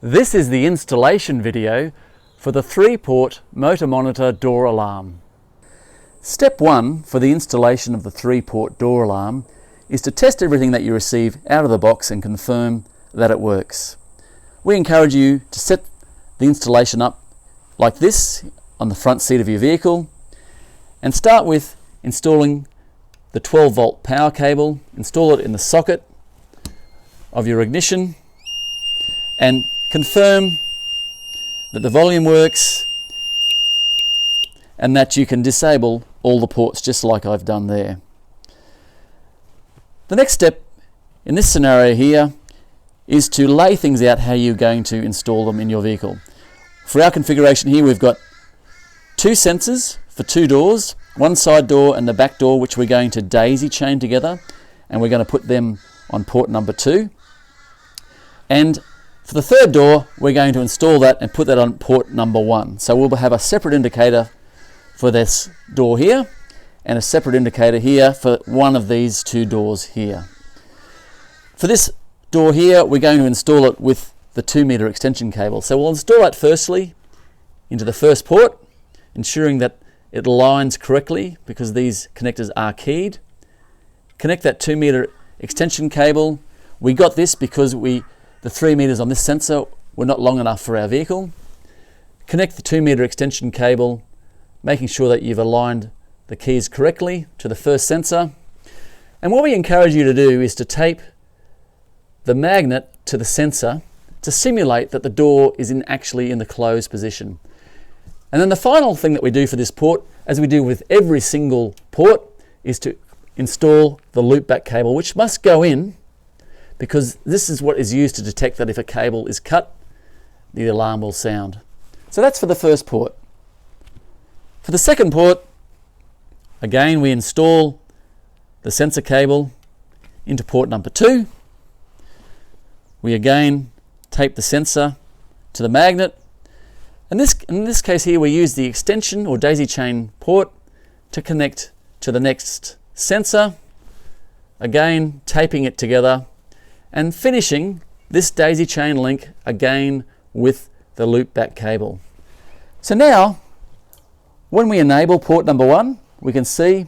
This is the installation video for the 3-port motor monitor door alarm. Step 1 for the installation of the 3-port door alarm is to test everything that you receive out of the box and confirm that it works. We encourage you to set the installation up like this on the front seat of your vehicle and start with installing the 12-volt power cable. Install it in the socket of your ignition and confirm that the volume works and that you can disable all the ports just like I've done there. The next step in this scenario here is to lay things out how you're going to install them in your vehicle. For our configuration here, we've got 2 sensors for 2 doors, one side door and the back door, which we're going to daisy chain together, and we're going to put them on port number 2. And for the 3rd door, we're going to install that and put that on port number 1. So we'll have a separate indicator for this door here and a separate indicator here for one of these 2 doors here. For this door here, we're going to install it with the 2-meter extension cable. So we'll install that firstly into the first port, ensuring that it aligns correctly because these connectors are keyed. Connect that 2-meter extension cable. We got this because the 3 meters on this sensor were not long enough for our vehicle. Connect the 2-meter extension cable, making sure that you've aligned the keys correctly to the first sensor. And what we encourage you to do is to tape the magnet to the sensor to simulate that the door is actually in the closed position. And then the final thing that we do for this port, as we do with every single port, is to install the loopback cable, which must go in because this is what is used to detect that if a cable is cut, the alarm will sound. So that's for the first port. For the second port, again we install the sensor cable into port number 2. We again tape the sensor to the magnet. And in this case here, we use the extension or daisy chain port to connect to the next sensor. Again, taping it together and finishing this daisy chain link again with the loopback cable. So now, when we enable port number 1, we can see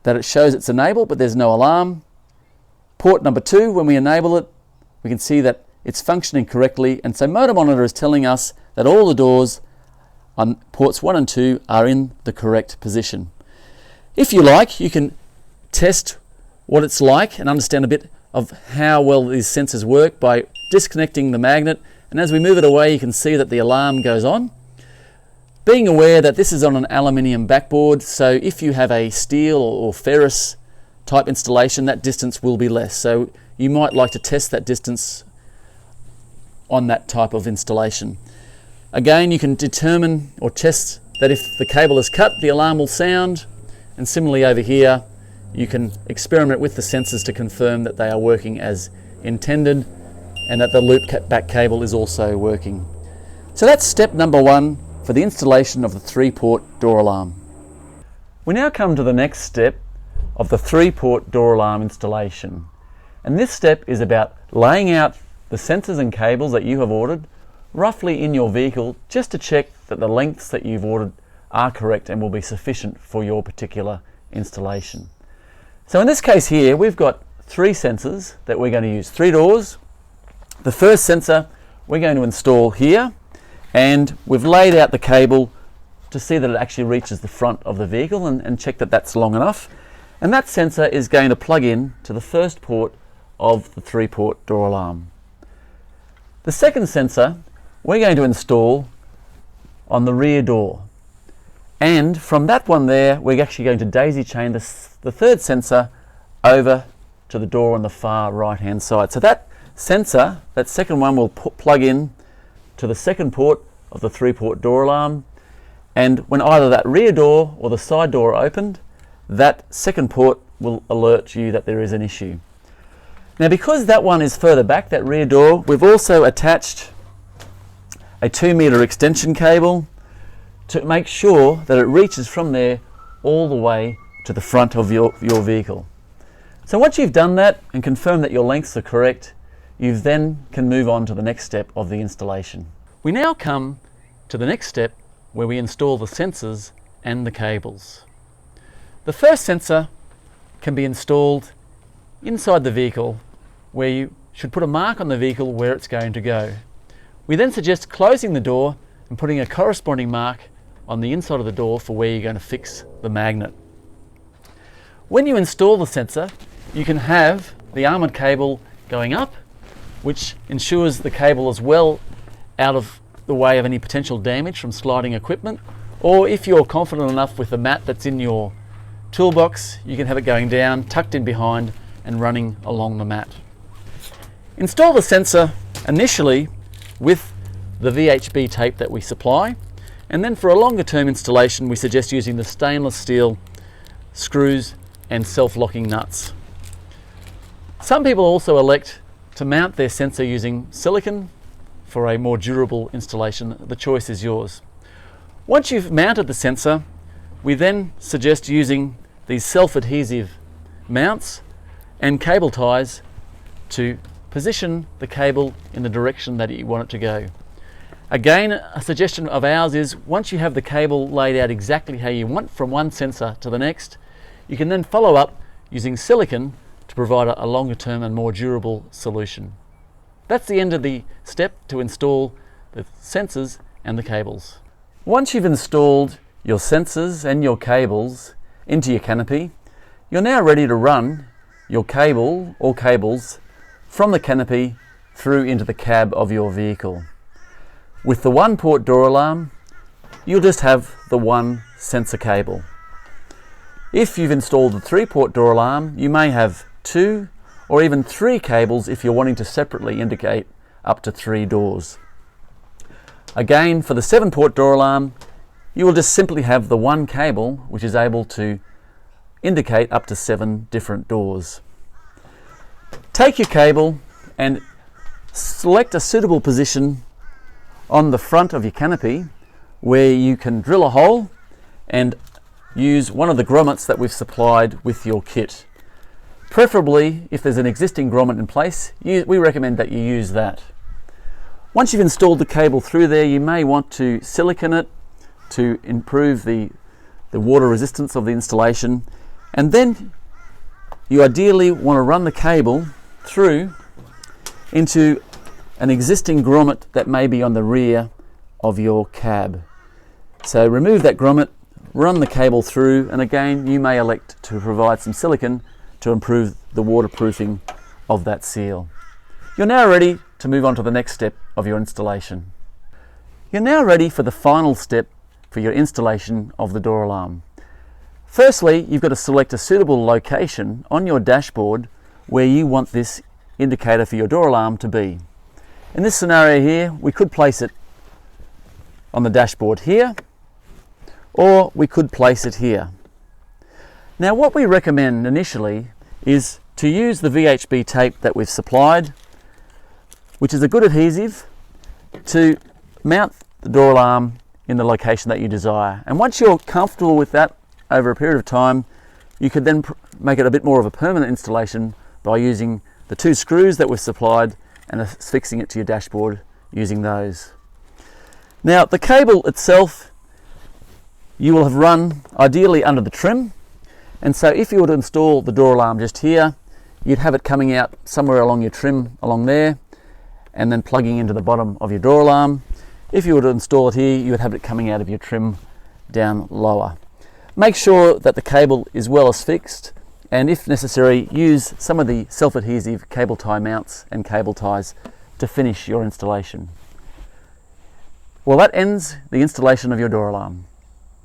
that it shows it's enabled, but there's no alarm. Port number 2, when we enable it, we can see that it's functioning correctly, and so Motor Monitor is telling us that all the doors on ports 1 and 2 are in the correct position. If you like, you can test what it's like and understand a bit of how well these sensors work by disconnecting the magnet, and as we move it away you can see that the alarm goes on. Being aware that this is on an aluminium backboard, so if you have a steel or ferrous type installation, that distance will be less. So you might like to test that distance on that type of installation. Again, you can determine or test that if the cable is cut, the alarm will sound, and similarly over here you can experiment with the sensors to confirm that they are working as intended and that the loopback cable is also working. So that's step number 1 for the installation of the 3-port door alarm. We now come to the next step of the 3-port door alarm installation. And this step is about laying out the sensors and cables that you have ordered roughly in your vehicle just to check that the lengths that you've ordered are correct and will be sufficient for your particular installation. So in this case here, we've got 3 sensors that we're going to use, 3 doors. The first sensor we're going to install here, and we've laid out the cable to see that it actually reaches the front of the vehicle and check that that's long enough. And that sensor is going to plug in to the first port of the 3-port door alarm. The second sensor we're going to install on the rear door. And from that one there, we're actually going to daisy chain the 3rd sensor over to the door on the far right-hand side. So that sensor, that second one, will plug in to the second port of the 3-port door alarm. And when either that rear door or the side door are opened, that second port will alert you that there is an issue. Now, because that one is further back, that rear door, we've also attached a 2-meter extension cable to make sure that it reaches from there all the way to the front of your vehicle. So once you've done that and confirmed that your lengths are correct, you then can move on to the next step of the installation. We now come to the next step where we install the sensors and the cables. The first sensor can be installed inside the vehicle, where you should put a mark on the vehicle where it's going to go. We then suggest closing the door and putting a corresponding mark on the inside of the door for where you're going to fix the magnet. When you install the sensor, you can have the armoured cable going up, which ensures the cable is well out of the way of any potential damage from sliding equipment, or if you're confident enough with the mat that's in your toolbox, you can have it going down, tucked in behind and running along the mat. Install the sensor initially with the VHB tape that we supply, and then for a longer term installation we suggest using the stainless steel screws and self-locking nuts. Some people also elect to mount their sensor using silicone for a more durable installation. The choice is yours. Once you've mounted the sensor, we then suggest using these self-adhesive mounts and cable ties to position the cable in the direction that you want it to go. Again, a suggestion of ours is once you have the cable laid out exactly how you want from one sensor to the next, you can then follow up using silicone to provide a longer term and more durable solution. That's the end of the step to install the sensors and the cables. Once you've installed your sensors and your cables into your canopy, you're now ready to run your cable or cables from the canopy through into the cab of your vehicle. With the one port door alarm, you'll just have the one sensor cable. If you've installed the 3-port door alarm, you may have 2 or even 3 cables if you're wanting to separately indicate up to 3 doors. Again, for the 7-port door alarm, you will just simply have the one cable which is able to indicate up to 7 different doors. Take your cable and select a suitable position on the front of your canopy where you can drill a hole and use one of the grommets that we've supplied with your kit. Preferably, if there's an existing grommet in place, we recommend that you use that. Once you've installed the cable through there, you may want to silicone it to improve the water resistance of the installation, and then you ideally want to run the cable through into an existing grommet that may be on the rear of your cab. So remove that grommet, run the cable through, and again you may elect to provide some silicone to improve the waterproofing of that seal. You're now ready to move on to the next step of your installation. You're now ready for the final step for your installation of the door alarm. Firstly, you've got to select a suitable location on your dashboard where you want this indicator for your door alarm to be. In this scenario here, we could place it on the dashboard here, or we could place it here. Now what we recommend initially is to use the VHB tape that we've supplied, which is a good adhesive, to mount the door alarm in the location that you desire. And once you're comfortable with that over a period of time, you could then make it a bit more of a permanent installation by using the 2 screws that we've supplied and affixing it to your dashboard using those. Now the cable itself you will have run ideally under the trim, and so if you were to install the door alarm just here, you'd have it coming out somewhere along your trim along there and then plugging into the bottom of your door alarm. If you were to install it here, you would have it coming out of your trim down lower. Make sure that the cable is well affixed, and if necessary, use some of the self-adhesive cable tie mounts and cable ties to finish your installation. Well, that ends the installation of your door alarm.